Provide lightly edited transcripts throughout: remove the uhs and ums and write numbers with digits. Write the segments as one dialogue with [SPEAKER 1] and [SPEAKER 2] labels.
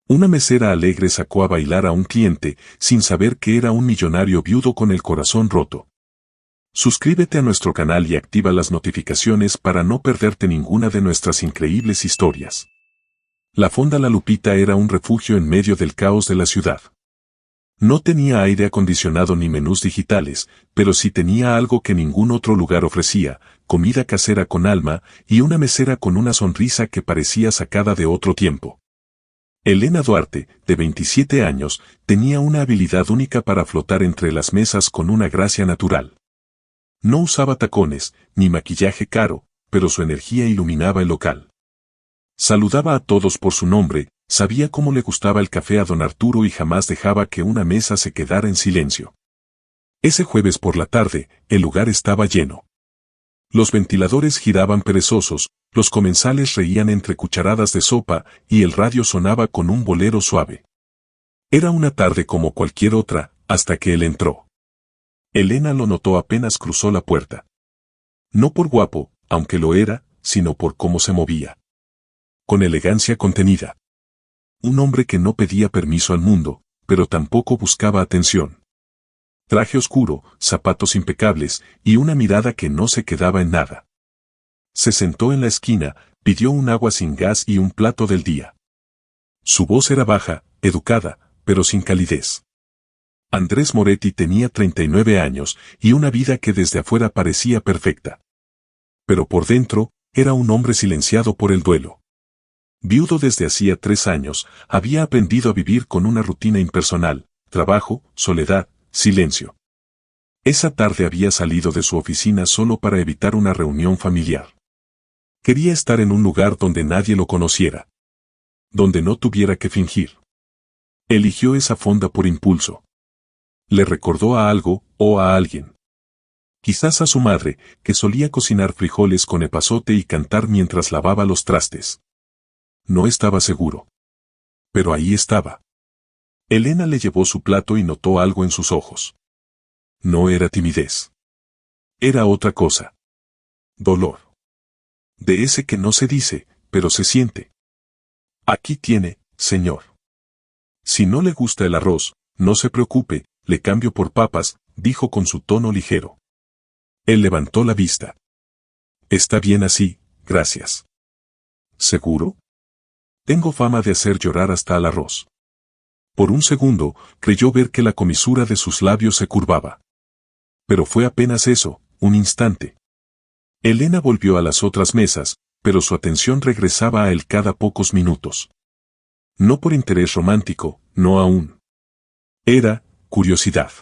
[SPEAKER 1] Una mesera alegre sacó a bailar a un cliente, sin saber que era un millonario viudo con el corazón roto. Suscríbete a nuestro canal y activa las notificaciones para no perderte ninguna de nuestras increíbles historias. La Fonda La Lupita era un refugio en medio del caos de la ciudad. No tenía aire acondicionado ni menús digitales, pero sí tenía algo que ningún otro lugar ofrecía: comida casera con alma y una mesera con una sonrisa que parecía sacada de otro tiempo. Elena Duarte, de 27 años, tenía una habilidad única para flotar entre las mesas con una gracia natural. No usaba tacones, ni maquillaje caro, pero su energía iluminaba el local. Saludaba a todos por su nombre, sabía cómo le gustaba el café a don Arturo y jamás dejaba que una mesa se quedara en silencio. Ese jueves por la tarde, el lugar estaba lleno. Los ventiladores giraban perezosos, los comensales reían entre cucharadas de sopa y el radio sonaba con un bolero suave. Era una tarde como cualquier otra, hasta que él entró. Elena lo notó apenas cruzó la puerta. No por guapo, aunque lo era, sino por cómo se movía. Con elegancia contenida. Un hombre que no pedía permiso al mundo, pero tampoco buscaba atención. Traje oscuro, zapatos impecables y una mirada que no se quedaba en nada. Se sentó en la esquina, pidió un agua sin gas y un plato del día. Su voz era baja, educada, pero sin calidez. Andrés Moretti tenía 39 años y una vida que desde afuera parecía perfecta. Pero por dentro, era un hombre silenciado por el duelo. Viudo desde hacía 3 años, había aprendido a vivir con una rutina impersonal: trabajo, soledad, silencio. Esa tarde había salido de su oficina solo para evitar una reunión familiar. Quería estar en un lugar donde nadie lo conociera. Donde no tuviera que fingir. Eligió esa fonda por impulso. Le recordó a algo, o a alguien. Quizás a su madre, que solía cocinar frijoles con epazote y cantar mientras lavaba los trastes. No estaba seguro. Pero ahí estaba. Elena le llevó su plato y notó algo en sus ojos. No era timidez. Era otra cosa. Dolor. De ese que no se dice, pero se siente. Aquí tiene, señor. Si no le gusta el arroz, no se preocupe, le cambio por papas, dijo con su tono ligero. Él levantó la vista. Está bien así, gracias. ¿Seguro? Tengo fama de hacer llorar hasta al arroz. Por un segundo, creyó ver que la comisura de sus labios se curvaba. Pero fue apenas eso, un instante. Elena volvió a las otras mesas, pero su atención regresaba a él cada pocos minutos. No por interés romántico, no aún. Era curiosidad.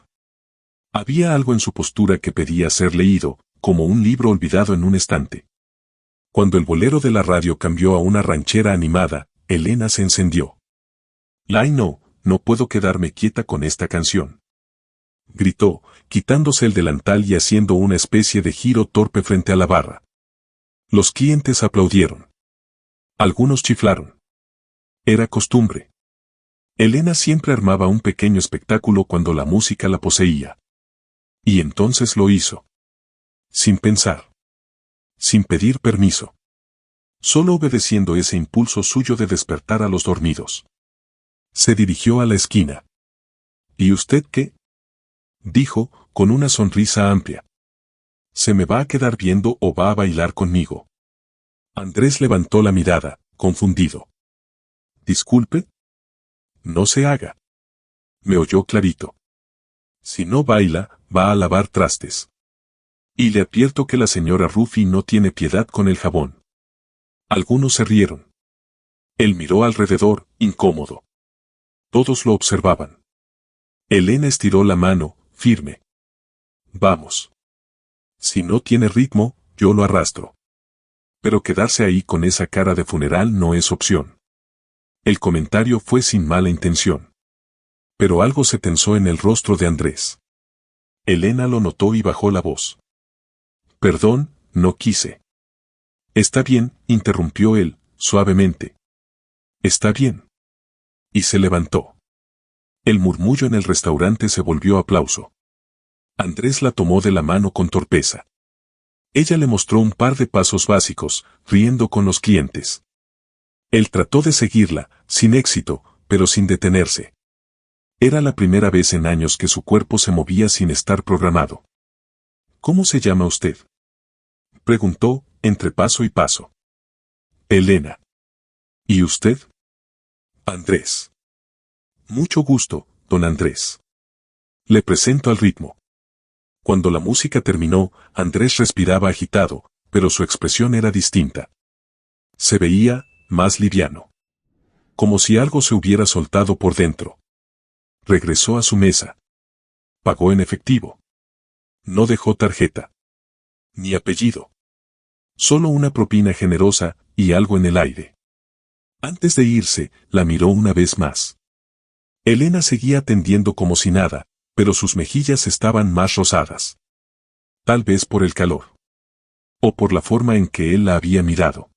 [SPEAKER 1] Había algo en su postura que pedía ser leído, como un libro olvidado en un estante. Cuando el bolero de la radio cambió a una ranchera animada, Elena se encendió. ¡Ay no, no puedo quedarme quieta con esta canción! Gritó, quitándose el delantal y haciendo una especie de giro torpe frente a la barra. Los clientes aplaudieron. Algunos chiflaron. Era costumbre. Elena siempre armaba un pequeño espectáculo cuando la música la poseía. Y entonces lo hizo. Sin pensar. Sin pedir permiso. Solo obedeciendo ese impulso suyo de despertar a los dormidos. Se dirigió a la esquina. ¿Y usted qué? Dijo, con una sonrisa amplia. ¿Se me va a quedar viendo o va a bailar conmigo? Andrés levantó la mirada, confundido. Disculpe. No se haga. Me oyó clarito. Si no baila, va a lavar trastes. Y le advierto que la señora Rufi no tiene piedad con el jabón. Algunos se rieron. Él miró alrededor, incómodo. Todos lo observaban. Elena estiró la mano, firme. Vamos. Si no tiene ritmo, yo lo arrastro. Pero quedarse ahí con esa cara de funeral no es opción. El comentario fue sin mala intención. Pero algo se tensó en el rostro de Andrés. Elena lo notó y bajó la voz. Perdón, no quise. Está bien, interrumpió él, suavemente. Está bien. Y se levantó. El murmullo en el restaurante se volvió aplauso. Andrés la tomó de la mano con torpeza. Ella le mostró un par de pasos básicos, riendo con los clientes. Él trató de seguirla, sin éxito, pero sin detenerse. Era la primera vez en años que su cuerpo se movía sin estar programado. ¿Cómo se llama usted?, preguntó, entre paso y paso. Elena. ¿Y usted? Andrés. Mucho gusto, don Andrés. Le presento al ritmo. Cuando la música terminó, Andrés respiraba agitado, pero su expresión era distinta. Se veía más liviano. Como si algo se hubiera soltado por dentro. Regresó a su mesa. Pagó en efectivo. No dejó tarjeta. Ni apellido. Solo una propina generosa y algo en el aire. Antes de irse, la miró una vez más. Elena seguía atendiendo como si nada, pero sus mejillas estaban más rosadas. Tal vez por el calor. O por la forma en que él la había mirado.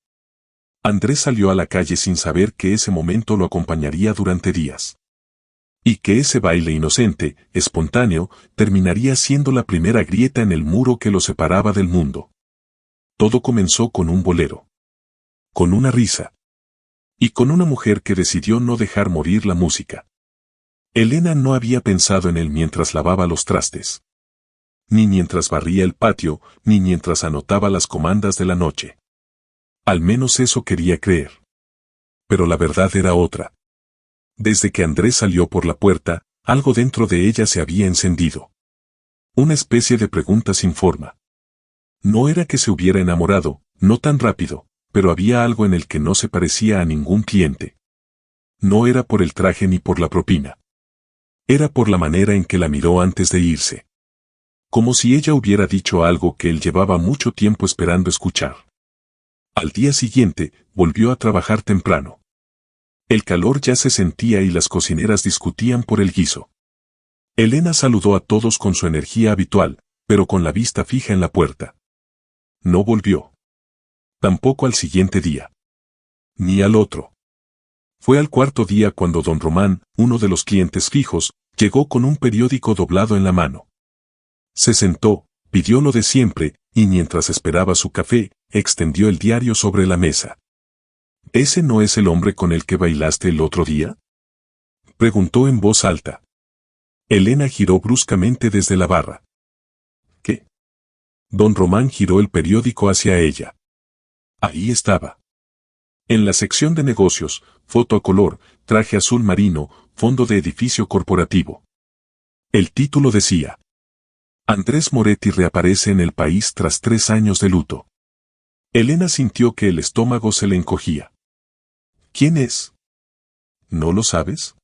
[SPEAKER 1] Andrés salió a la calle sin saber que ese momento lo acompañaría durante días. Y que ese baile inocente, espontáneo, terminaría siendo la primera grieta en el muro que lo separaba del mundo. Todo comenzó con un bolero. Con una risa. Y con una mujer que decidió no dejar morir la música. Elena no había pensado en él mientras lavaba los trastes. Ni mientras barría el patio, ni mientras anotaba las comandas de la noche. Al menos eso quería creer. Pero la verdad era otra. Desde que Andrés salió por la puerta, algo dentro de ella se había encendido. Una especie de pregunta sin forma. No era que se hubiera enamorado, no tan rápido, pero había algo en el que no se parecía a ningún cliente. No era por el traje ni por la propina. Era por la manera en que la miró antes de irse. Como si ella hubiera dicho algo que él llevaba mucho tiempo esperando escuchar. Al día siguiente, volvió a trabajar temprano. El calor ya se sentía y las cocineras discutían por el guiso. Elena saludó a todos con su energía habitual, pero con la vista fija en la puerta. No volvió. Tampoco al siguiente día. Ni al otro. Fue al cuarto día cuando don Román, uno de los clientes fijos, llegó con un periódico doblado en la mano. Se sentó, pidió lo de siempre, y mientras esperaba su café, extendió el diario sobre la mesa. ¿Ese no es el hombre con el que bailaste el otro día?, preguntó en voz alta. Elena giró bruscamente desde la barra. ¿Qué? Don Román giró el periódico hacia ella. Ahí estaba. En la sección de negocios, foto a color, traje azul marino, fondo de edificio corporativo. El título decía: Andrés Moretti reaparece en el país tras 3 años de luto. Elena sintió que el estómago se le encogía. ¿Quién es? ¿No lo sabes?,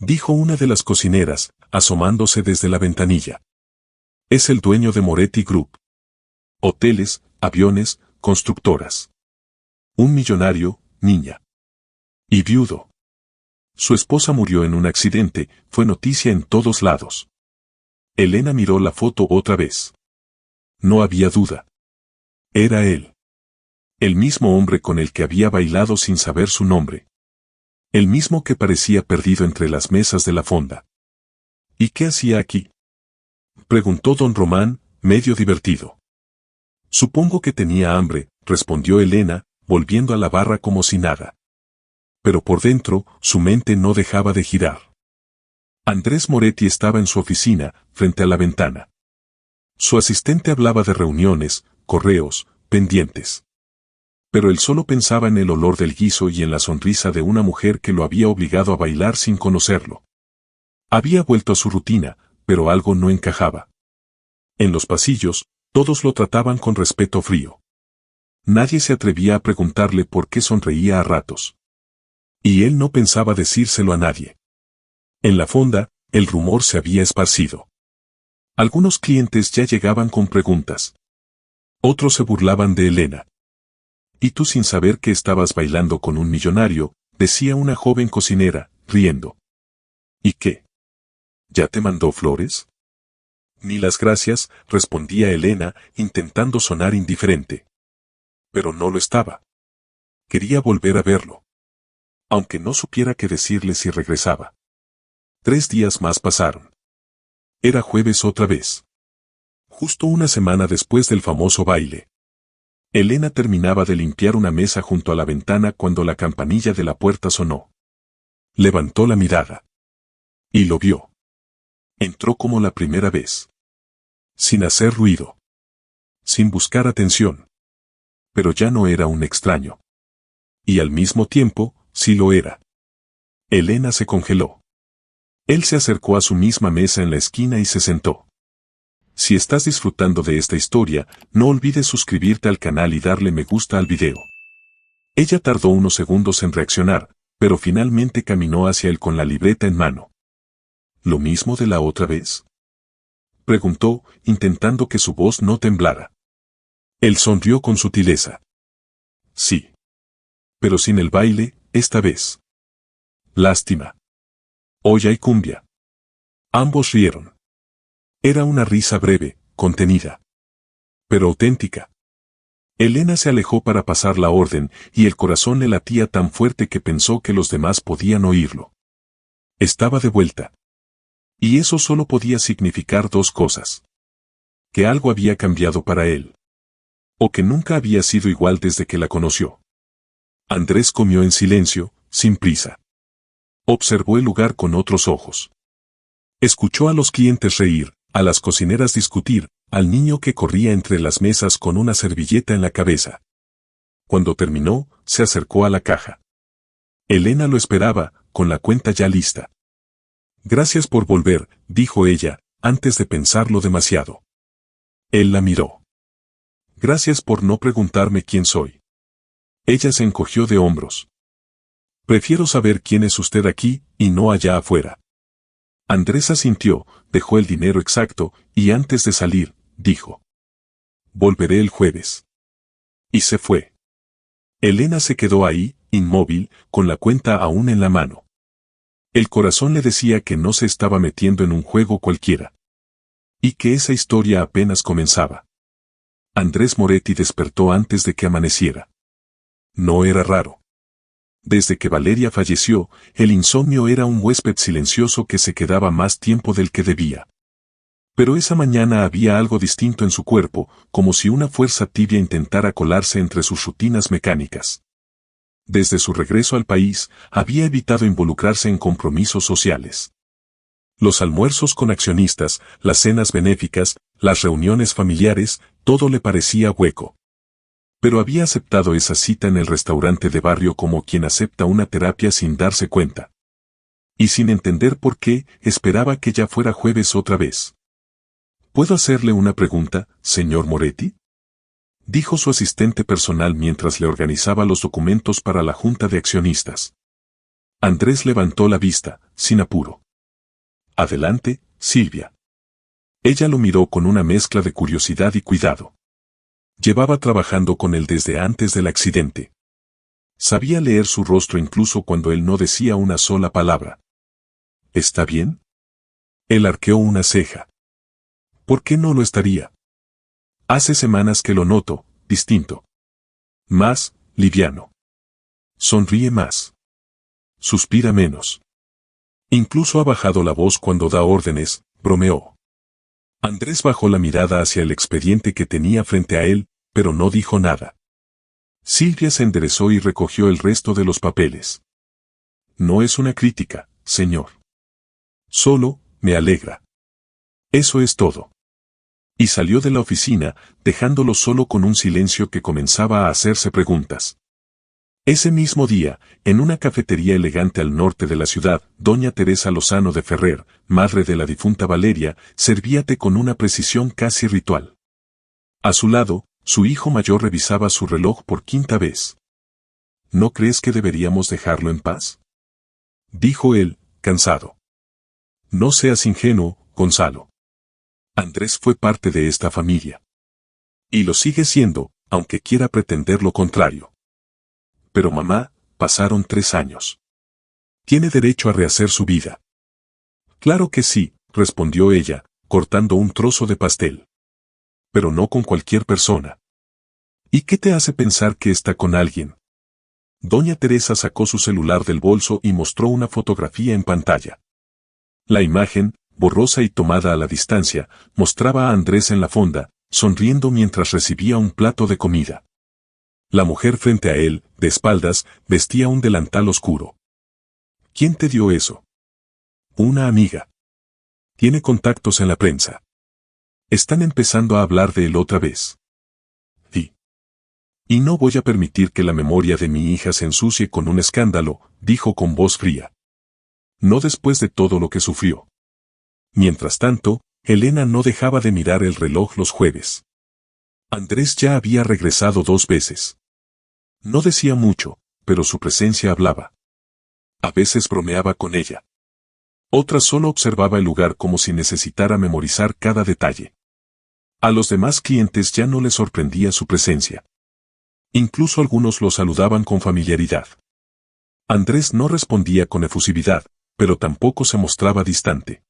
[SPEAKER 1] dijo una de las cocineras, asomándose desde la ventanilla. Es el dueño de Moretti Group. Hoteles, aviones, constructoras. Un millonario, niña. Y viudo. Su esposa murió en un accidente, fue noticia en todos lados. Elena miró la foto otra vez. No había duda. Era él. El mismo hombre con el que había bailado sin saber su nombre. El mismo que parecía perdido entre las mesas de la fonda. ¿Y qué hacía aquí?, preguntó don Román, medio divertido. Supongo que tenía hambre, respondió Elena, volviendo a la barra como si nada. Pero por dentro, su mente no dejaba de girar. Andrés Moretti estaba en su oficina, frente a la ventana. Su asistente hablaba de reuniones, correos, pendientes. Pero él solo pensaba en el olor del guiso y en la sonrisa de una mujer que lo había obligado a bailar sin conocerlo. Había vuelto a su rutina, pero algo no encajaba. En los pasillos, todos lo trataban con respeto frío. Nadie se atrevía a preguntarle por qué sonreía a ratos. Y él no pensaba decírselo a nadie. En la fonda, el rumor se había esparcido. Algunos clientes ya llegaban con preguntas. Otros se burlaban de Elena. Y tú, sin saber que estabas bailando con un millonario, decía una joven cocinera, riendo. ¿Y qué? ¿Ya te mandó flores? Ni las gracias, respondía Elena, intentando sonar indiferente. Pero no lo estaba. Quería volver a verlo. Aunque no supiera qué decirle si regresaba. 3 días más pasaron. Era jueves otra vez. Justo una semana después del famoso baile. Elena terminaba de limpiar una mesa junto a la ventana cuando la campanilla de la puerta sonó. Levantó la mirada. Y lo vio. Entró como la primera vez. Sin hacer ruido. Sin buscar atención. Pero ya no era un extraño. Y al mismo tiempo, sí lo era. Elena se congeló. Él se acercó a su misma mesa en la esquina y se sentó. Si estás disfrutando de esta historia, no olvides suscribirte al canal y darle me gusta al video. Ella tardó unos segundos en reaccionar, pero finalmente caminó hacia él con la libreta en mano. ¿Lo mismo de la otra vez?, preguntó, intentando que su voz no temblara. Él sonrió con sutileza. Sí. Pero sin el baile, esta vez. Lástima. Hoy hay cumbia. Ambos rieron. Era una risa breve, contenida. Pero auténtica. Elena se alejó para pasar la orden, y el corazón le latía tan fuerte que pensó que los demás podían oírlo. Estaba de vuelta. Y eso solo podía significar dos cosas. Que algo había cambiado para él. O que nunca había sido igual desde que la conoció. Andrés comió en silencio, sin prisa. Observó el lugar con otros ojos. Escuchó a los clientes reír, a las cocineras discutir, al niño que corría entre las mesas con una servilleta en la cabeza. Cuando terminó, se acercó a la caja. Elena lo esperaba, con la cuenta ya lista. Gracias por volver, dijo ella, antes de pensarlo demasiado. Él la miró. Gracias por no preguntarme quién soy. Ella se encogió de hombros. Prefiero saber quién es usted aquí, y no allá afuera. Andrés asintió, dejó el dinero exacto, y antes de salir, dijo. Volveré el jueves. Y se fue. Elena se quedó ahí, inmóvil, con la cuenta aún en la mano. El corazón le decía que no se estaba metiendo en un juego cualquiera. Y que esa historia apenas comenzaba. Andrés Moretti despertó antes de que amaneciera. No era raro. Desde que Valeria falleció, el insomnio era un huésped silencioso que se quedaba más tiempo del que debía. Pero esa mañana había algo distinto en su cuerpo, como si una fuerza tibia intentara colarse entre sus rutinas mecánicas. Desde su regreso al país, había evitado involucrarse en compromisos sociales. Los almuerzos con accionistas, las cenas benéficas, las reuniones familiares, todo le parecía hueco. Pero había aceptado esa cita en el restaurante de barrio como quien acepta una terapia sin darse cuenta. Y sin entender por qué, esperaba que ya fuera jueves otra vez. ¿Puedo hacerle una pregunta, señor Moretti?, dijo su asistente personal mientras le organizaba los documentos para la junta de accionistas. Andrés levantó la vista, sin apuro. Adelante, Silvia. Ella lo miró con una mezcla de curiosidad y cuidado. Llevaba trabajando con él desde antes del accidente. Sabía leer su rostro incluso cuando él no decía una sola palabra. ¿Está bien? Él arqueó una ceja. ¿Por qué no lo estaría? Hace semanas que lo noto, distinto. Más, liviano. Sonríe más. Suspira menos. Incluso ha bajado la voz cuando da órdenes, bromeó. Andrés bajó la mirada hacia el expediente que tenía frente a él, pero no dijo nada. Silvia se enderezó y recogió el resto de los papeles. No es una crítica, señor. Solo, me alegra. Eso es todo. Y salió de la oficina, dejándolo solo con un silencio que comenzaba a hacerse preguntas. Ese mismo día, en una cafetería elegante al norte de la ciudad, doña Teresa Lozano de Ferrer, madre de la difunta Valeria, servía té con una precisión casi ritual. A su lado, su hijo mayor revisaba su reloj por quinta vez. ¿No crees que deberíamos dejarlo en paz?, dijo él, cansado. No seas ingenuo, Gonzalo. Andrés fue parte de esta familia. Y lo sigue siendo, aunque quiera pretender lo contrario. Pero mamá, pasaron 3 años. Tiene derecho a rehacer su vida. Claro que sí, respondió ella, cortando un trozo de pastel. Pero no con cualquier persona. ¿Y qué te hace pensar que está con alguien? Doña Teresa sacó su celular del bolso y mostró una fotografía en pantalla. La imagen, borrosa y tomada a la distancia, mostraba a Andrés en la fonda, sonriendo mientras recibía un plato de comida. La mujer frente a él, de espaldas, vestía un delantal oscuro. ¿Quién te dio eso? Una amiga. Tiene contactos en la prensa. Están empezando a hablar de él otra vez. Sí. Y no voy a permitir que la memoria de mi hija se ensucie con un escándalo, dijo con voz fría. No después de todo lo que sufrió. Mientras tanto, Elena no dejaba de mirar el reloj los jueves. Andrés ya había regresado 2 veces. No decía mucho, pero su presencia hablaba. A veces bromeaba con ella. Otras solo observaba el lugar como si necesitara memorizar cada detalle. A los demás clientes ya no les sorprendía su presencia. Incluso algunos lo saludaban con familiaridad. Andrés no respondía con efusividad, pero tampoco se mostraba distante.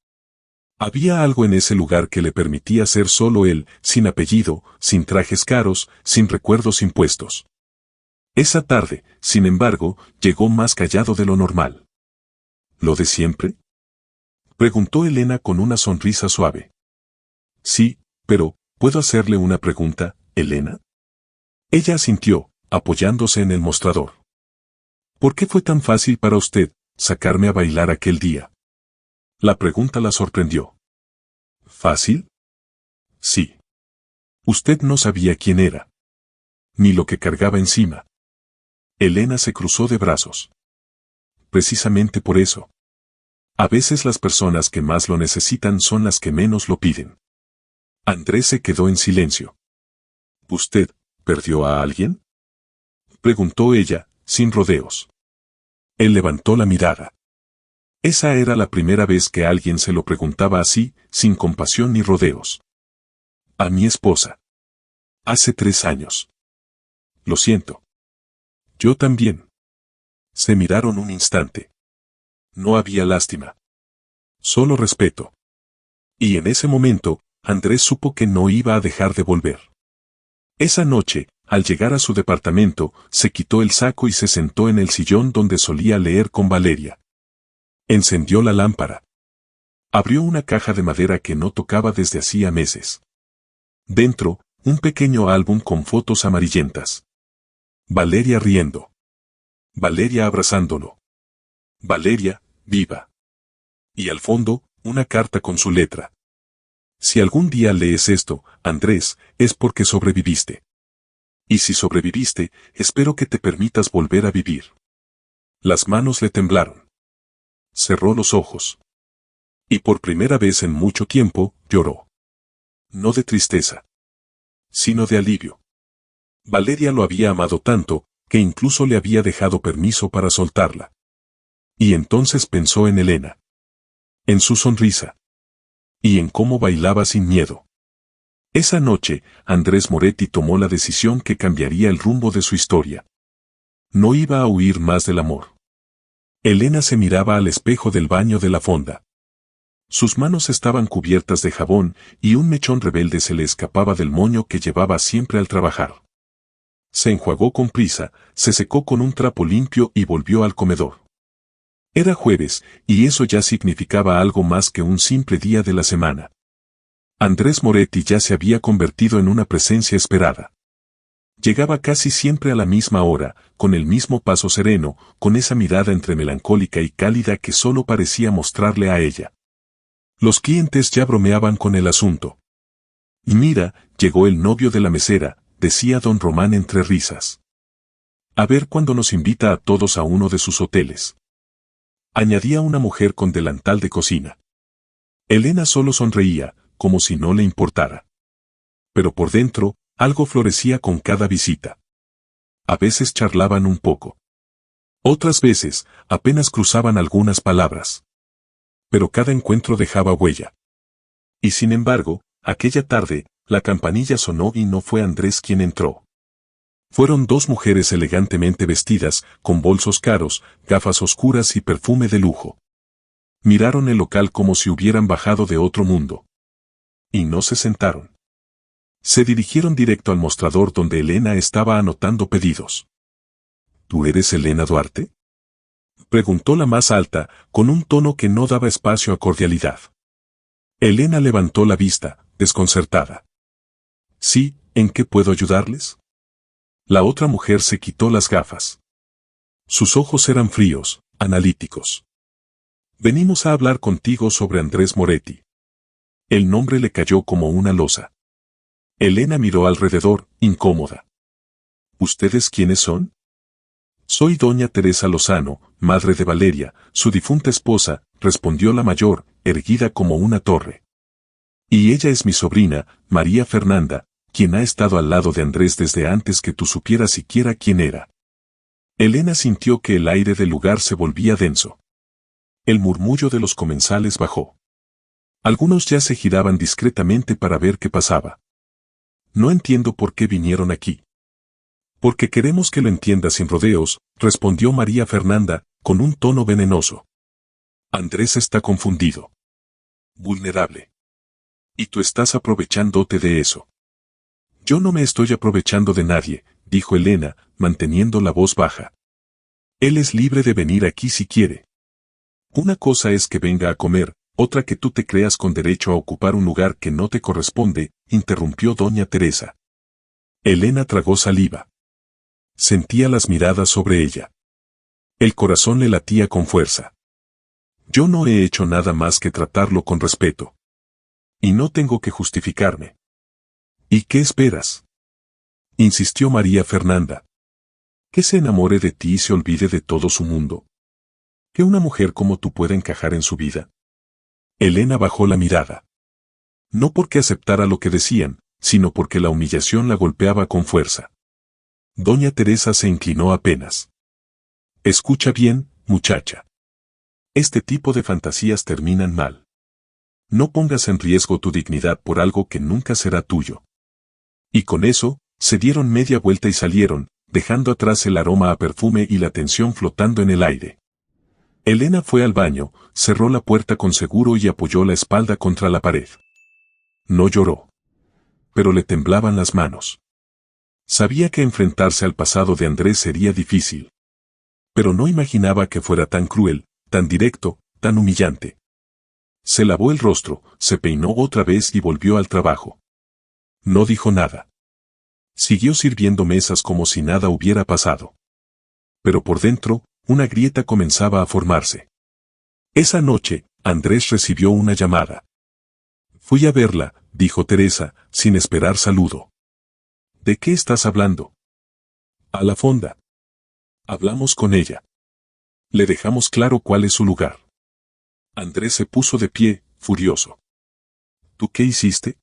[SPEAKER 1] Había algo en ese lugar que le permitía ser solo él, sin apellido, sin trajes caros, sin recuerdos impuestos. Esa tarde, sin embargo, llegó más callado de lo normal. ¿Lo de siempre? Preguntó Elena con una sonrisa suave. Sí, pero, ¿puedo hacerle una pregunta, Elena? Ella asintió, apoyándose en el mostrador. ¿Por qué fue tan fácil para usted sacarme a bailar aquel día? La pregunta la sorprendió. ¿Fácil? Sí. Usted no sabía quién era. Ni lo que cargaba encima. Elena se cruzó de brazos. Precisamente por eso. A veces las personas que más lo necesitan son las que menos lo piden. Andrés se quedó en silencio. ¿Usted perdió a alguien? Preguntó ella, sin rodeos. Él levantó la mirada. Esa era la primera vez que alguien se lo preguntaba así, sin compasión ni rodeos. A mi esposa. Hace 3 años. Lo siento. Yo también. Se miraron un instante. No había lástima. Solo respeto. Y en ese momento, Andrés supo que no iba a dejar de volver. Esa noche, al llegar a su departamento, se quitó el saco y se sentó en el sillón donde solía leer con Valeria. Encendió la lámpara. Abrió una caja de madera que no tocaba desde hacía meses. Dentro, un pequeño álbum con fotos amarillentas. Valeria riendo. Valeria abrazándolo. Valeria, viva. Y al fondo, una carta con su letra. Si algún día lees esto, Andrés, es porque sobreviviste. Y si sobreviviste, espero que te permitas volver a vivir. Las manos le temblaron. Cerró los ojos. Y por primera vez en mucho tiempo, lloró. No de tristeza, sino de alivio. Valeria lo había amado tanto, que incluso le había dejado permiso para soltarla. Y entonces pensó en Elena. En su sonrisa. Y en cómo bailaba sin miedo. Esa noche, Andrés Moretti tomó la decisión que cambiaría el rumbo de su historia. No iba a huir más del amor. Elena se miraba al espejo del baño de la fonda. Sus manos estaban cubiertas de jabón y un mechón rebelde se le escapaba del moño que llevaba siempre al trabajar. Se enjuagó con prisa, se secó con un trapo limpio y volvió al comedor. Era jueves, y eso ya significaba algo más que un simple día de la semana. Andrés Moretti ya se había convertido en una presencia esperada. Llegaba casi siempre a la misma hora, con el mismo paso sereno, con esa mirada entre melancólica y cálida que solo parecía mostrarle a ella. Los clientes ya bromeaban con el asunto. Y mira, llegó el novio de la mesera, decía don Román entre risas. A ver cuándo nos invita a todos a uno de sus hoteles. Añadía una mujer con delantal de cocina. Elena solo sonreía, como si no le importara. Pero por dentro, algo florecía con cada visita. A veces charlaban un poco. Otras veces, apenas cruzaban algunas palabras. Pero cada encuentro dejaba huella. Y sin embargo, aquella tarde, la campanilla sonó y no fue Andrés quien entró. Fueron 2 mujeres elegantemente vestidas, con bolsos caros, gafas oscuras y perfume de lujo. Miraron el local como si hubieran bajado de otro mundo. Y no se sentaron. Se dirigieron directo al mostrador donde Elena estaba anotando pedidos. ¿Tú eres Elena Duarte? Preguntó la más alta, con un tono que no daba espacio a cordialidad. Elena levantó la vista, desconcertada. Sí, ¿en qué puedo ayudarles? La otra mujer se quitó las gafas. Sus ojos eran fríos, analíticos. Venimos a hablar contigo sobre Andrés Moretti. El nombre le cayó como una losa. Elena miró alrededor, incómoda. ¿Ustedes quiénes son? Soy doña Teresa Lozano, madre de Valeria, su difunta esposa, respondió la mayor, erguida como una torre. Y ella es mi sobrina, María Fernanda, quien ha estado al lado de Andrés desde antes que tú supieras siquiera quién era. Elena sintió que el aire del lugar se volvía denso. El murmullo de los comensales bajó. Algunos ya se giraban discretamente para ver qué pasaba. No entiendo por qué vinieron aquí. Porque queremos que lo entiendas sin rodeos, respondió María Fernanda, con un tono venenoso. Andrés está confundido. Vulnerable. Y tú estás aprovechándote de eso. Yo no me estoy aprovechando de nadie, dijo Elena, manteniendo la voz baja. Él es libre de venir aquí si quiere. Una cosa es que venga a comer, otra que tú te creas con derecho a ocupar un lugar que no te corresponde, interrumpió doña Teresa. Elena tragó saliva. Sentía las miradas sobre ella. El corazón le latía con fuerza. Yo no he hecho nada más que tratarlo con respeto. Y no tengo que justificarme. ¿Y qué esperas? Insistió María Fernanda. ¿Que se enamore de ti y se olvide de todo su mundo? ¿Que una mujer como tú pueda encajar en su vida? Elena bajó la mirada. No porque aceptara lo que decían, sino porque la humillación la golpeaba con fuerza. Doña Teresa se inclinó apenas. Escucha bien, muchacha. Este tipo de fantasías terminan mal. No pongas en riesgo tu dignidad por algo que nunca será tuyo. Y con eso, se dieron media vuelta y salieron, dejando atrás el aroma a perfume y la tensión flotando en el aire. Elena fue al baño, cerró la puerta con seguro y apoyó la espalda contra la pared. No lloró. Pero le temblaban las manos. Sabía que enfrentarse al pasado de Andrés sería difícil. Pero no imaginaba que fuera tan cruel, tan directo, tan humillante. Se lavó el rostro, se peinó otra vez y volvió al trabajo. No dijo nada. Siguió sirviendo mesas como si nada hubiera pasado. Pero por dentro, una grieta comenzaba a formarse. Esa noche, Andrés recibió una llamada. Fui a verla, dijo Teresa, sin esperar saludo. ¿De qué estás hablando? A la fonda. Hablamos con ella. Le dejamos claro cuál es su lugar. Andrés se puso de pie, furioso. ¿Tú qué hiciste?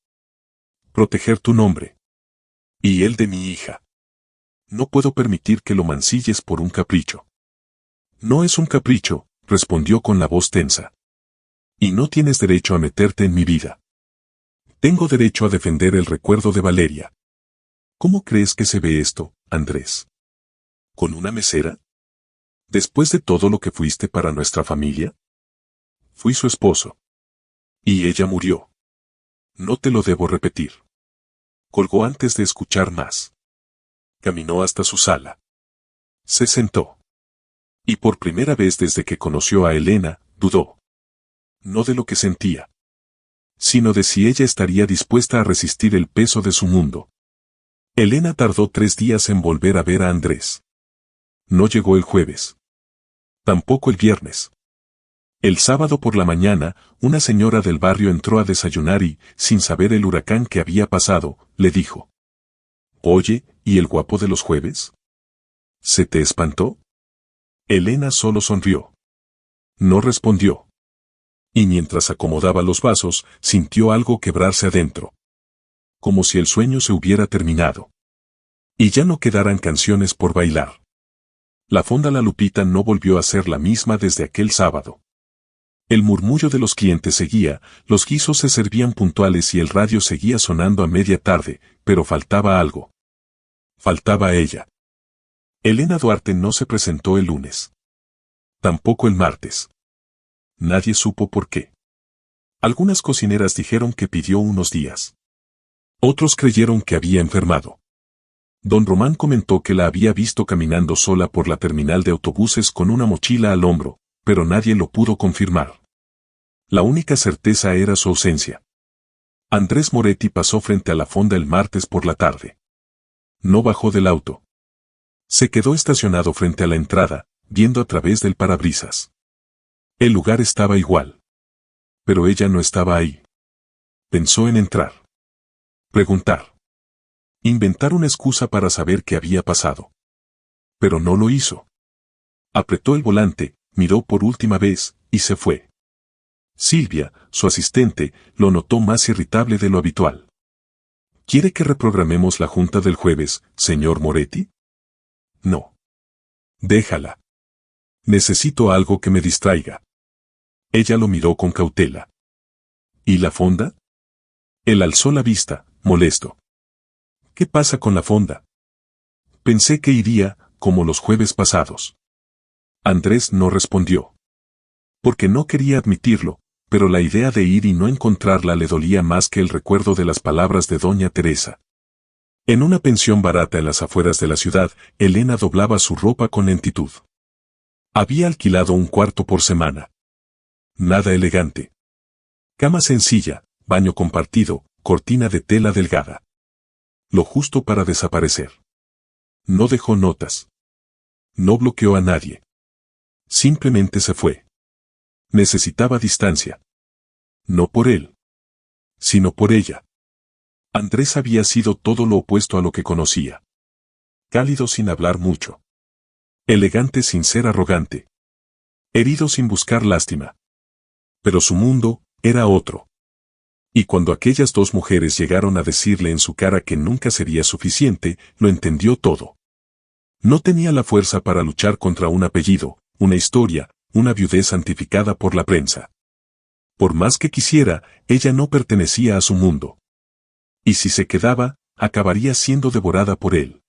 [SPEAKER 1] Proteger tu nombre. Y el de mi hija. No puedo permitir que lo mancilles por un capricho. No es un capricho, respondió con la voz tensa. Y no tienes derecho a meterte en mi vida. Tengo derecho a defender el recuerdo de Valeria. ¿Cómo crees que se ve esto, Andrés? ¿Con una mesera? ¿Después de todo lo que fuiste para nuestra familia? Fui su esposo. Y ella murió. No te lo debo repetir. Colgó antes de escuchar más. Caminó hasta su sala. Se sentó. Y por primera vez desde que conoció a Elena, dudó. No de lo que sentía, sino de si ella estaría dispuesta a resistir el peso de su mundo. Elena tardó 3 días en volver a ver a Andrés. No llegó el jueves. Tampoco el viernes. El sábado por la mañana, una señora del barrio entró a desayunar y, sin saber el huracán que había pasado, le dijo: Oye, ¿y el guapo de los jueves? ¿Se te espantó? Elena solo sonrió. No respondió. Y mientras acomodaba los vasos, sintió algo quebrarse adentro. Como si el sueño se hubiera terminado. Y ya no quedaran canciones por bailar. La fonda La Lupita no volvió a ser la misma desde aquel sábado. El murmullo de los clientes seguía, los guisos se servían puntuales y el radio seguía sonando a media tarde, pero faltaba algo. Faltaba ella. Elena Duarte no se presentó el lunes. Tampoco el martes. Nadie supo por qué. Algunas cocineras dijeron que pidió unos días. Otros creyeron que había enfermado. Don Román comentó que la había visto caminando sola por la terminal de autobuses con una mochila al hombro, pero nadie lo pudo confirmar. La única certeza era su ausencia. Andrés Moretti pasó frente a la fonda el martes por la tarde. No bajó del auto. Se quedó estacionado frente a la entrada, viendo a través del parabrisas. El lugar estaba igual. Pero ella no estaba ahí. Pensó en entrar. Preguntar. Inventar una excusa para saber qué había pasado. Pero no lo hizo. Apretó el volante, miró por última vez, y se fue. Silvia, su asistente, lo notó más irritable de lo habitual. ¿Quiere que reprogramemos la junta del jueves, señor Moretti? No. Déjala. Necesito algo que me distraiga. Ella lo miró con cautela. ¿Y la fonda? Él alzó la vista, molesto. ¿Qué pasa con la fonda? Pensé que iría, como los jueves pasados. Andrés no respondió. Porque no quería admitirlo, pero la idea de ir y no encontrarla le dolía más que el recuerdo de las palabras de doña Teresa. En una pensión barata en las afueras de la ciudad, Elena doblaba su ropa con lentitud. Había alquilado un cuarto por semana. Nada elegante. Cama sencilla, baño compartido, cortina de tela delgada. Lo justo para desaparecer. No dejó notas. No bloqueó a nadie. Simplemente se fue. Necesitaba distancia. No por él, sino por ella. Andrés había sido todo lo opuesto a lo que conocía. Cálido sin hablar mucho. Elegante sin ser arrogante. Herido sin buscar lástima. Pero su mundo era otro. Y cuando aquellas dos mujeres llegaron a decirle en su cara que nunca sería suficiente, lo entendió todo. No tenía la fuerza para luchar contra un apellido, una historia, una viudez santificada por la prensa. Por más que quisiera, ella no pertenecía a su mundo. Y si se quedaba, acabaría siendo devorada por él.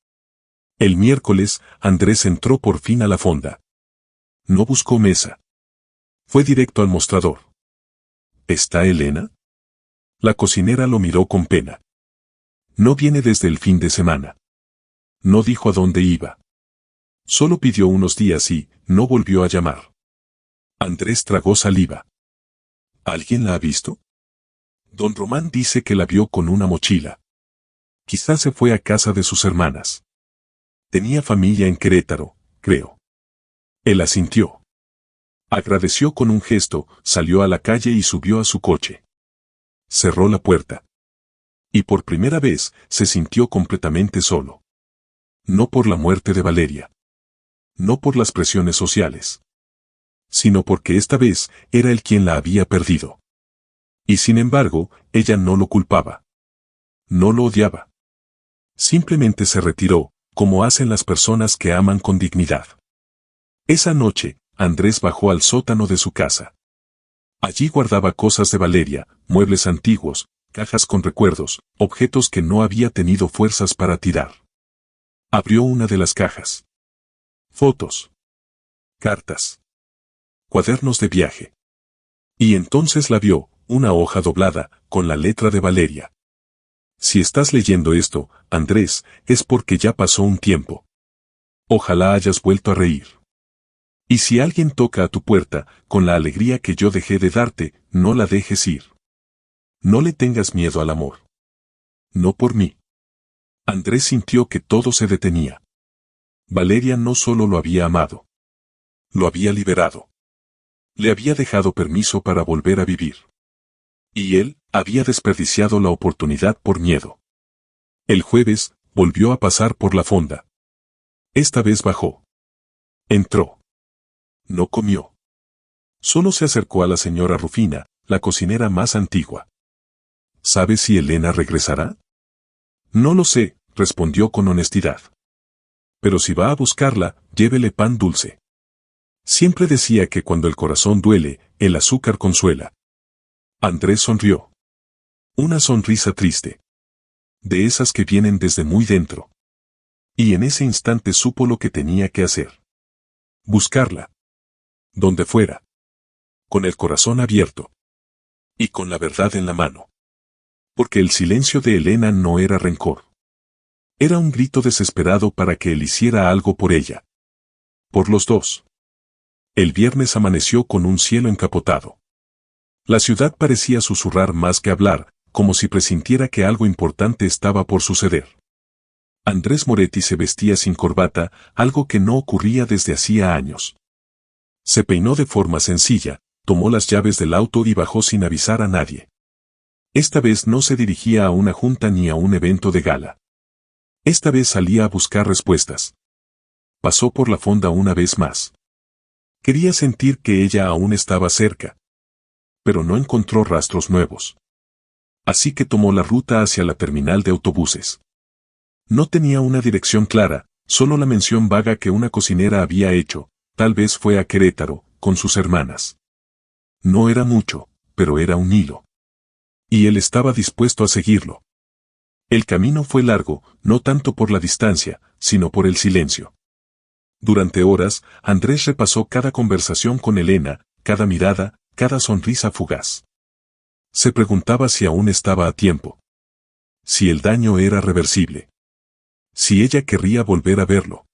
[SPEAKER 1] El miércoles, Andrés entró por fin a la fonda. No buscó mesa. Fue directo al mostrador. ¿Está Elena? La cocinera lo miró con pena. No viene desde el fin de semana. No dijo a dónde iba. Solo pidió unos días y no volvió a llamar. Andrés tragó saliva. ¿Alguien la ha visto? Don Román dice que la vio con una mochila. Quizás se fue a casa de sus hermanas. Tenía familia en Querétaro, creo. Él asintió. Agradeció con un gesto, salió a la calle y subió a su coche. Cerró la puerta. Y por primera vez, se sintió completamente solo. No por la muerte de Valeria. No por las presiones sociales. Sino porque esta vez, era él quien la había perdido. Y sin embargo, ella no lo culpaba. No lo odiaba. Simplemente se retiró, como hacen las personas que aman con dignidad. Esa noche, Andrés bajó al sótano de su casa. Allí guardaba cosas de Valeria, muebles antiguos, cajas con recuerdos, objetos que no había tenido fuerzas para tirar. Abrió una de las cajas. Fotos. Cartas. Cuadernos de viaje. Y entonces la vio, una hoja doblada, con la letra de Valeria. Si estás leyendo esto, Andrés, es porque ya pasó un tiempo. Ojalá hayas vuelto a reír. Y si alguien toca a tu puerta, con la alegría que yo dejé de darte, no la dejes ir. No le tengas miedo al amor. No por mí. Andrés sintió que todo se detenía. Valeria no solo lo había amado. Lo había liberado. Le había dejado permiso para volver a vivir. Y él, había desperdiciado la oportunidad por miedo. El jueves, volvió a pasar por la fonda. Esta vez bajó. Entró. No comió. Solo se acercó a la señora Rufina, la cocinera más antigua. ¿Sabe si Elena regresará? No lo sé, respondió con honestidad. Pero si va a buscarla, llévele pan dulce. Siempre decía que cuando el corazón duele, el azúcar consuela. Andrés sonrió. Una sonrisa triste. De esas que vienen desde muy dentro. Y en ese instante supo lo que tenía que hacer. Buscarla. Donde fuera. Con el corazón abierto. Y con la verdad en la mano. Porque el silencio de Elena no era rencor. Era un grito desesperado para que él hiciera algo por ella. Por los dos. El viernes amaneció con un cielo encapotado. La ciudad parecía susurrar más que hablar, como si presintiera que algo importante estaba por suceder. Andrés Moretti se vestía sin corbata, algo que no ocurría desde hacía años. Se peinó de forma sencilla, tomó las llaves del auto y bajó sin avisar a nadie. Esta vez no se dirigía a una junta ni a un evento de gala. Esta vez salía a buscar respuestas. Pasó por la fonda una vez más. Quería sentir que ella aún estaba cerca. Pero no encontró rastros nuevos. Así que tomó la ruta hacia la terminal de autobuses. No tenía una dirección clara, solo la mención vaga que una cocinera había hecho, tal vez fue a Querétaro, con sus hermanas. No era mucho, pero era un hilo. Y él estaba dispuesto a seguirlo. El camino fue largo, no tanto por la distancia, sino por el silencio. Durante horas, Andrés repasó cada conversación con Elena, cada mirada, cada sonrisa fugaz. Se preguntaba si aún estaba a tiempo. Si el daño era reversible. Si ella querría volver a verlo.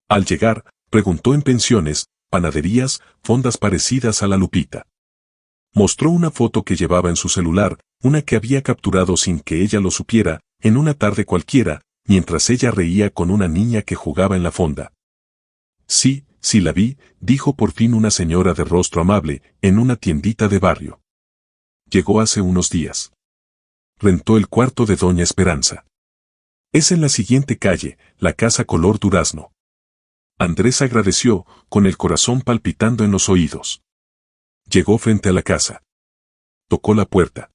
[SPEAKER 1] Al llegar, preguntó en pensiones, panaderías, fondas parecidas a la Lupita. Mostró una foto que llevaba en su celular, una que había capturado sin que ella lo supiera, en una tarde cualquiera, mientras ella reía con una niña que jugaba en la fonda. Sí, sí la vi, dijo por fin una señora de rostro amable, en una tiendita de barrio. Llegó hace unos días. Rentó el cuarto de Doña Esperanza. Es en la siguiente calle, la casa color durazno. Andrés agradeció, con el corazón palpitando en los oídos. Llegó frente a la casa. Tocó la puerta.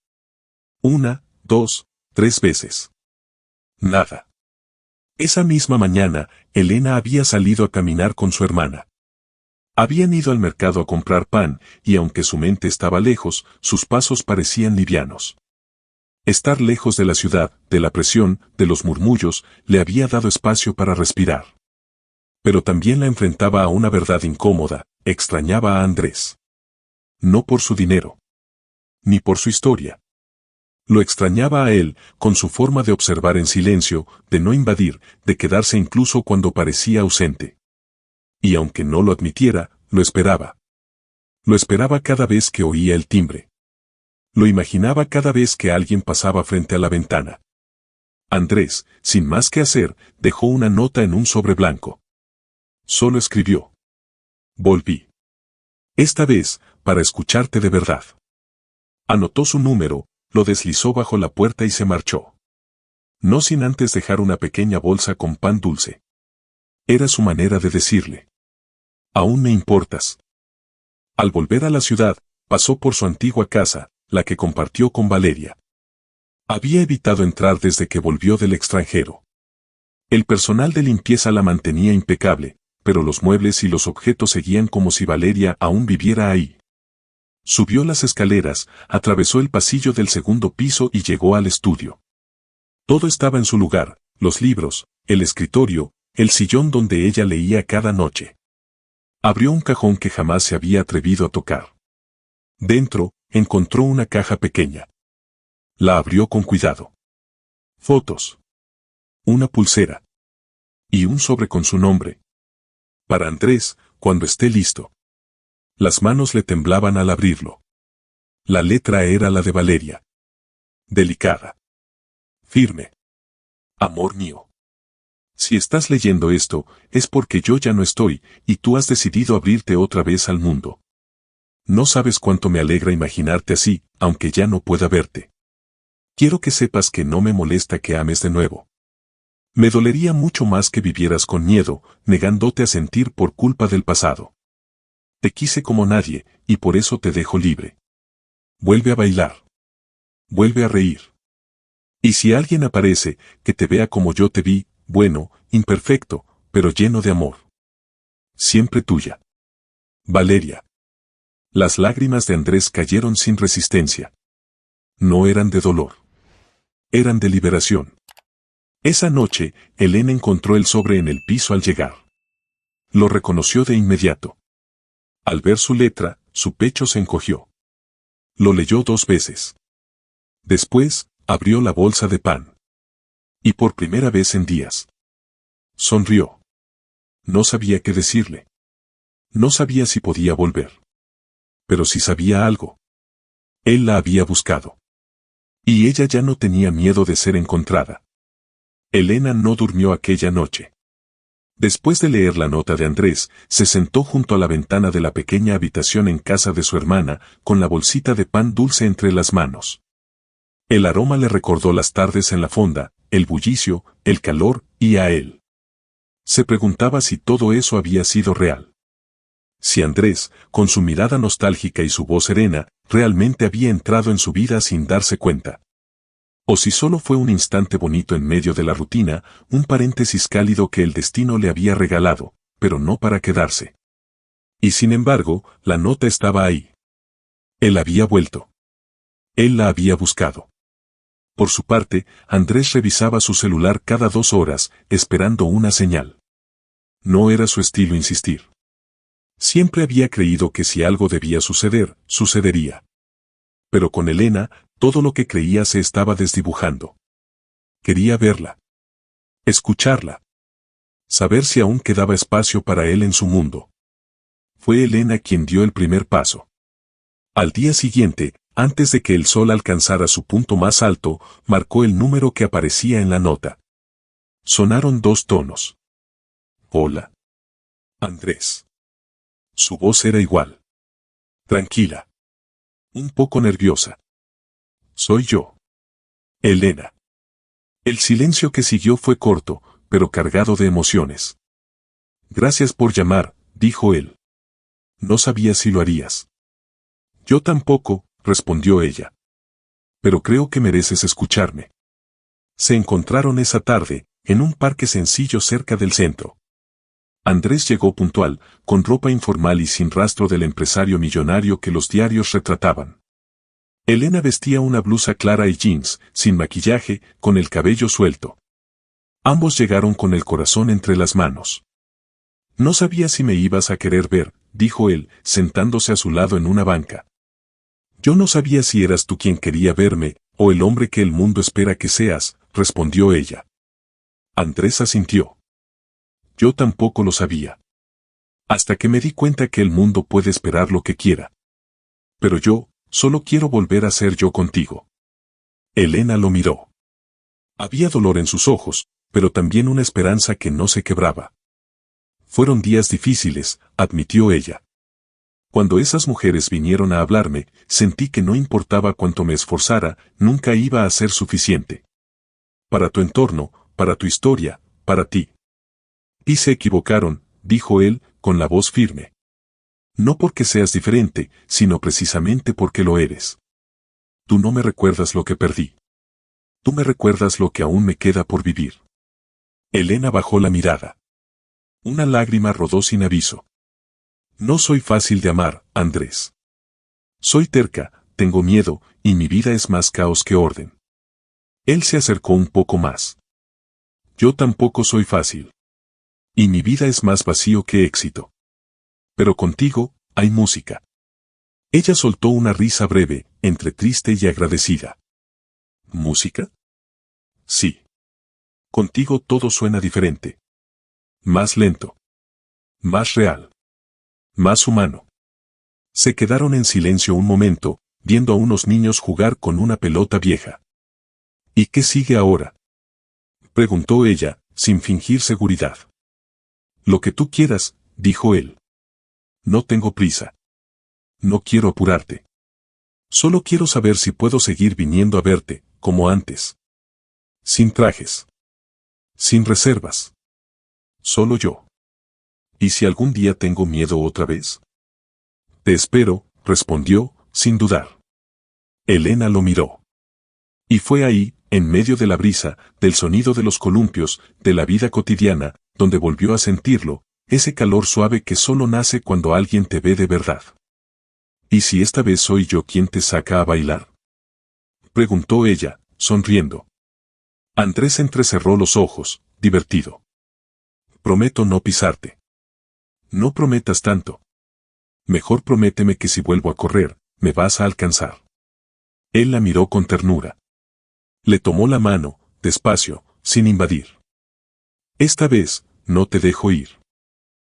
[SPEAKER 1] 1, 2, 3 veces. Nada. Esa misma mañana, Elena había salido a caminar con su hermana. Habían ido al mercado a comprar pan, y aunque su mente estaba lejos, sus pasos parecían livianos. Estar lejos de la ciudad, de la presión, de los murmullos, le había dado espacio para respirar. Pero también la enfrentaba a una verdad incómoda, extrañaba a Andrés. No por su dinero. Ni por su historia. Lo extrañaba a él, con su forma de observar en silencio, de no invadir, de quedarse incluso cuando parecía ausente. Y aunque no lo admitiera, lo esperaba. Lo esperaba cada vez que oía el timbre. Lo imaginaba cada vez que alguien pasaba frente a la ventana. Andrés, sin más que hacer, dejó una nota en un sobre blanco. Solo escribió. Volví. Esta vez, para escucharte de verdad. Anotó su número, lo deslizó bajo la puerta y se marchó. No sin antes dejar una pequeña bolsa con pan dulce. Era su manera de decirle. Aún me importas. Al volver a la ciudad, pasó por su antigua casa, la que compartió con Valeria. Había evitado entrar desde que volvió del extranjero. El personal de limpieza la mantenía impecable, pero los muebles y los objetos seguían como si Valeria aún viviera ahí. Subió las escaleras, atravesó el pasillo del segundo piso y llegó al estudio. Todo estaba en su lugar, los libros, el escritorio, el sillón donde ella leía cada noche. Abrió un cajón que jamás se había atrevido a tocar. Dentro, encontró una caja pequeña. La abrió con cuidado. Fotos. Una pulsera. Y un sobre con su nombre. Para Andrés, cuando esté listo. Las manos le temblaban al abrirlo. La letra era la de Valeria. Delicada. Firme. Amor mío. Si estás leyendo esto, es porque yo ya no estoy, y tú has decidido abrirte otra vez al mundo. No sabes cuánto me alegra imaginarte así, aunque ya no pueda verte. Quiero que sepas que no me molesta que ames de nuevo. Me dolería mucho más que vivieras con miedo, negándote a sentir por culpa del pasado. Te quise como nadie, y por eso te dejo libre. Vuelve a bailar. Vuelve a reír. Y si alguien aparece, que te vea como yo te vi, bueno, imperfecto, pero lleno de amor. Siempre tuya. Valeria. Las lágrimas de Andrés cayeron sin resistencia. No eran de dolor. Eran de liberación. Esa noche, Elena encontró el sobre en el piso al llegar. Lo reconoció de inmediato. Al ver su letra, su pecho se encogió. Lo leyó 2 veces. Después, abrió la bolsa de pan. Y por primera vez en días. Sonrió. No sabía qué decirle. No sabía si podía volver. Pero sí sabía algo. Él la había buscado. Y ella ya no tenía miedo de ser encontrada. Elena no durmió aquella noche. Después de leer la nota de Andrés, se sentó junto a la ventana de la pequeña habitación en casa de su hermana, con la bolsita de pan dulce entre las manos. El aroma le recordó las tardes en la fonda, el bullicio, el calor, y a él. Se preguntaba si todo eso había sido real. Si Andrés, con su mirada nostálgica y su voz serena, realmente había entrado en su vida sin darse cuenta. O si solo fue un instante bonito en medio de la rutina, un paréntesis cálido que el destino le había regalado, pero no para quedarse. Y sin embargo, la nota estaba ahí. Él había vuelto. Él la había buscado. Por su parte, Andrés revisaba su celular cada 2 horas, esperando una señal. No era su estilo insistir. Siempre había creído que si algo debía suceder, sucedería. Pero con Elena, todo lo que creía se estaba desdibujando. Quería verla. Escucharla. Saber si aún quedaba espacio para él en su mundo. Fue Elena quien dio el primer paso. Al día siguiente, antes de que el sol alcanzara su punto más alto, marcó el número que aparecía en la nota. Sonaron 2 tonos. Hola. Andrés. Su voz era igual. Tranquila. Un poco nerviosa. Soy yo. Elena. El silencio que siguió fue corto, pero cargado de emociones. Gracias por llamar, dijo él. No sabía si lo harías. Yo tampoco, respondió ella. Pero creo que mereces escucharme. Se encontraron esa tarde, en un parque sencillo cerca del centro. Andrés llegó puntual, con ropa informal y sin rastro del empresario millonario que los diarios retrataban. Elena vestía una blusa clara y jeans, sin maquillaje, con el cabello suelto. Ambos llegaron con el corazón entre las manos. No sabía si me ibas a querer ver, dijo él, sentándose a su lado en una banca. Yo no sabía si eras tú quien quería verme, o el hombre que el mundo espera que seas, respondió ella. Andrés asintió. Yo tampoco lo sabía. Hasta que me di cuenta que el mundo puede esperar lo que quiera. Pero yo, solo quiero volver a ser yo contigo. Elena lo miró. Había dolor en sus ojos, pero también una esperanza que no se quebraba. Fueron días difíciles, admitió ella. Cuando esas mujeres vinieron a hablarme, sentí que no importaba cuánto me esforzara, nunca iba a ser suficiente. Para tu entorno, para tu historia, para ti. Y se equivocaron, dijo él, con la voz firme. No porque seas diferente, sino precisamente porque lo eres. Tú no me recuerdas lo que perdí. Tú me recuerdas lo que aún me queda por vivir. Elena bajó la mirada. Una lágrima rodó sin aviso. No soy fácil de amar, Andrés. Soy terca, tengo miedo, y mi vida es más caos que orden. Él se acercó un poco más. Yo tampoco soy fácil. Y mi vida es más vacío que éxito. Pero contigo, hay música. Ella soltó una risa breve, entre triste y agradecida. ¿Música? Sí. Contigo todo suena diferente. Más lento. Más real. Más humano. Se quedaron en silencio un momento, viendo a unos niños jugar con una pelota vieja. ¿Y qué sigue ahora? Preguntó ella, sin fingir seguridad. Lo que tú quieras, dijo él. No tengo prisa. No quiero apurarte. Solo quiero saber si puedo seguir viniendo a verte, como antes. Sin trajes. Sin reservas. Solo yo. ¿Y si algún día tengo miedo otra vez? Te espero, respondió, sin dudar. Elena lo miró. Y fue ahí, en medio de la brisa, del sonido de los columpios, de la vida cotidiana, donde volvió a sentirlo, ese calor suave que solo nace cuando alguien te ve de verdad. ¿Y si esta vez soy yo quien te saca a bailar? Preguntó ella, sonriendo. Andrés entrecerró los ojos, divertido. Prometo no pisarte. No prometas tanto. Mejor prométeme que si vuelvo a correr, me vas a alcanzar. Él la miró con ternura. Le tomó la mano, despacio, sin invadir. Esta vez, no te dejo ir.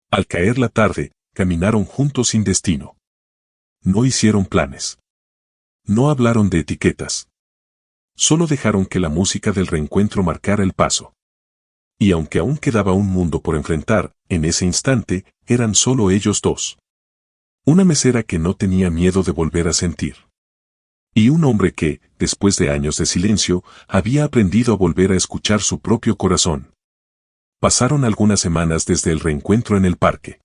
[SPEAKER 1] Al caer la tarde, caminaron juntos sin destino. No hicieron planes. No hablaron de etiquetas. Solo dejaron que la música del reencuentro marcara el paso. Y aunque aún quedaba un mundo por enfrentar, en ese instante, eran solo ellos dos. Una mesera que no tenía miedo de volver a sentir. Y un hombre que, después de años de silencio, había aprendido a volver a escuchar su propio corazón. Pasaron algunas semanas desde el reencuentro en el parque.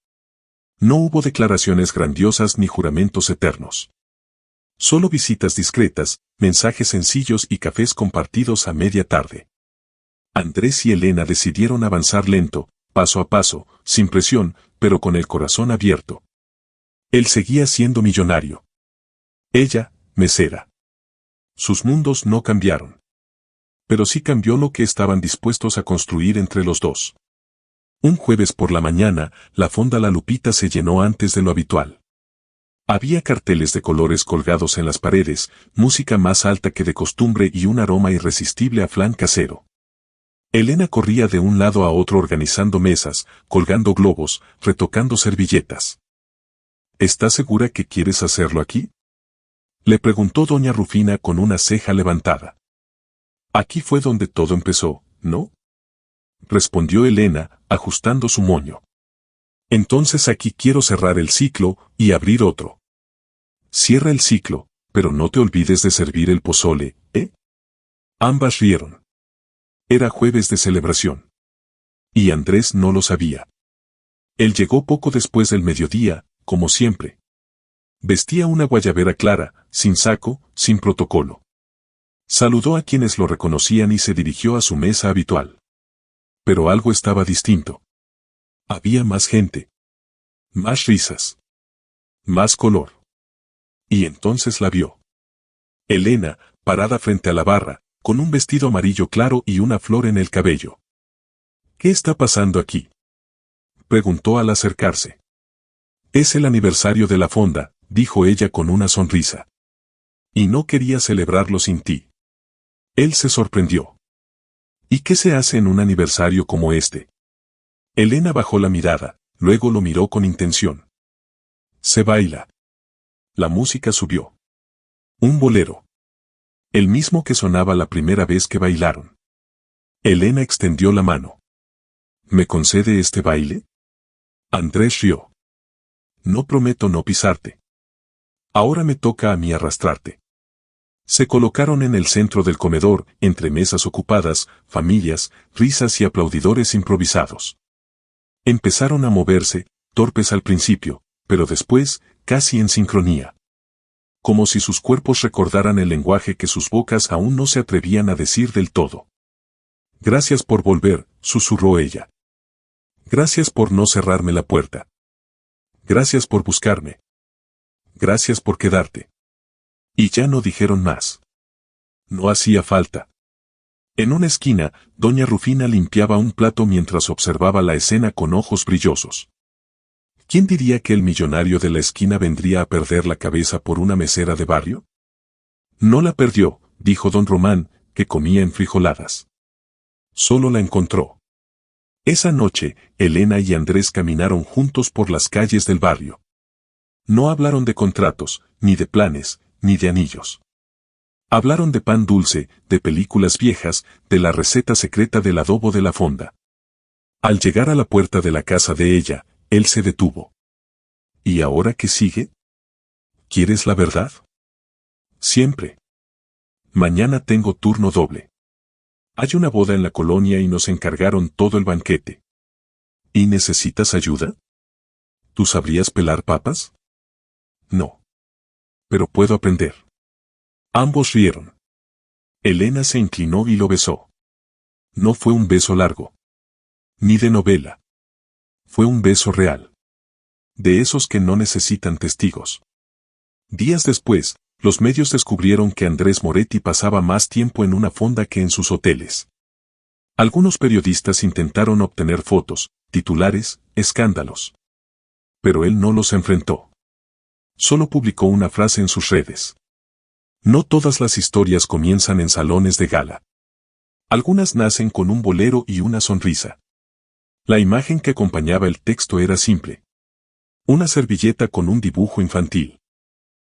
[SPEAKER 1] No hubo declaraciones grandiosas ni juramentos eternos. Solo visitas discretas, mensajes sencillos y cafés compartidos a media tarde. Andrés y Elena decidieron avanzar lento, paso a paso, sin presión, pero con el corazón abierto. Él seguía siendo millonario. Ella, mesera. Sus mundos no cambiaron. Pero sí cambió lo que estaban dispuestos a construir entre los dos. Un jueves por la mañana, la fonda La Lupita se llenó antes de lo habitual. Había carteles de colores colgados en las paredes, música más alta que de costumbre y un aroma irresistible a flan casero. Elena corría de un lado a otro organizando mesas, colgando globos, retocando servilletas. ¿Estás segura que quieres hacerlo aquí?, le preguntó doña Rufina con una ceja levantada. Aquí fue donde todo empezó, ¿no?, respondió Elena, ajustando su moño. Entonces aquí quiero cerrar el ciclo y abrir otro. Cierra el ciclo, pero no te olvides de servir el pozole, ¿eh? Ambas rieron. Era jueves de celebración. Y Andrés no lo sabía. Él llegó poco después del mediodía, como siempre. Vestía una guayabera clara, sin saco, sin protocolo. Saludó a quienes lo reconocían y se dirigió a su mesa habitual. Pero algo estaba distinto. Había más gente. Más risas. Más color. Y entonces la vio. Elena, parada frente a la barra, con un vestido amarillo claro y una flor en el cabello. ¿Qué está pasando aquí?, preguntó al acercarse. Es el aniversario de la fonda, dijo ella con una sonrisa. Y no quería celebrarlo sin ti. Él se sorprendió. ¿Y qué se hace en un aniversario como este? Elena bajó la mirada, luego lo miró con intención. Se baila. La música subió. Un bolero. El mismo que sonaba la primera vez que bailaron. Elena extendió la mano. ¿Me concede este baile? Andrés rió. No prometo no pisarte. Ahora me toca a mí arrastrarte. Se colocaron en el centro del comedor, entre mesas ocupadas, familias, risas y aplaudidores improvisados. Empezaron a moverse, torpes al principio, pero después, casi en sincronía. Como si sus cuerpos recordaran el lenguaje que sus bocas aún no se atrevían a decir del todo. Gracias por volver, susurró ella. Gracias por no cerrarme la puerta. Gracias por buscarme. Gracias por quedarte. Y ya no dijeron más. No hacía falta. En una esquina, doña Rufina limpiaba un plato mientras observaba la escena con ojos brillosos. ¿Quién diría que el millonario de la esquina vendría a perder la cabeza por una mesera de barrio? No la perdió, dijo don Román, que comía enfrijoladas. Solo la encontró. Esa noche, Elena y Andrés caminaron juntos por las calles del barrio. No hablaron de contratos, ni de planes, ni de anillos. Hablaron de pan dulce, de películas viejas, de la receta secreta del adobo de la fonda. Al llegar a la puerta de la casa de ella, él se detuvo. ¿Y ahora qué sigue? ¿Quieres la verdad? Siempre. Mañana tengo turno doble. Hay una boda en la colonia y nos encargaron todo el banquete. ¿Y necesitas ayuda? ¿Tú sabrías pelar papas? No. Pero puedo aprender. Ambos rieron. Elena se inclinó y lo besó. No fue un beso largo. Ni de novela. Fue un beso real. De esos que no necesitan testigos. Días después, los medios descubrieron que Andrés Moretti pasaba más tiempo en una fonda que en sus hoteles. Algunos periodistas intentaron obtener fotos, titulares, escándalos. Pero él no los enfrentó. Solo publicó una frase en sus redes. No todas las historias comienzan en salones de gala. Algunas nacen con un bolero y una sonrisa. La imagen que acompañaba el texto era simple. Una servilleta con un dibujo infantil.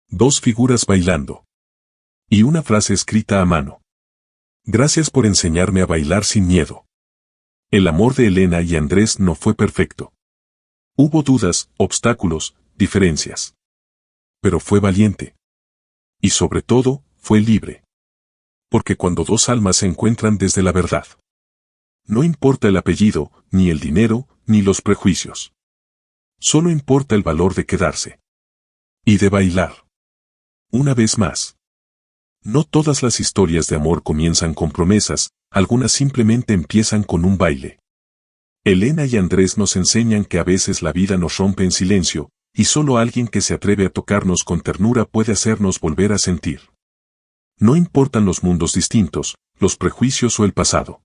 [SPEAKER 1] Dos figuras bailando. Y una frase escrita a mano. Gracias por enseñarme a bailar sin miedo. El amor de Elena y Andrés no fue perfecto. Hubo dudas, obstáculos, diferencias. Pero fue valiente. Y sobre todo, fue libre. Porque cuando dos almas se encuentran desde la verdad, no importa el apellido, ni el dinero, ni los prejuicios. Solo importa el valor de quedarse. Y de bailar. Una vez más. No todas las historias de amor comienzan con promesas, algunas simplemente empiezan con un baile. Elena y Andrés nos enseñan que a veces la vida nos rompe en silencio, y solo alguien que se atreve a tocarnos con ternura puede hacernos volver a sentir. No importan los mundos distintos, los prejuicios o el pasado.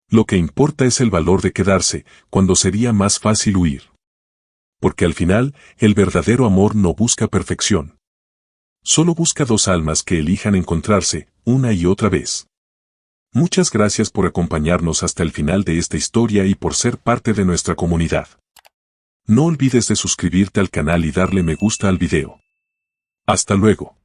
[SPEAKER 1] Lo que importa es el valor de quedarse, cuando sería más fácil huir. Porque al final, el verdadero amor no busca perfección. Solo busca dos almas que elijan encontrarse, una y otra vez. Muchas gracias por acompañarnos hasta el final de esta historia y por ser parte de nuestra comunidad. No olvides de suscribirte al canal y darle me gusta al video. Hasta luego.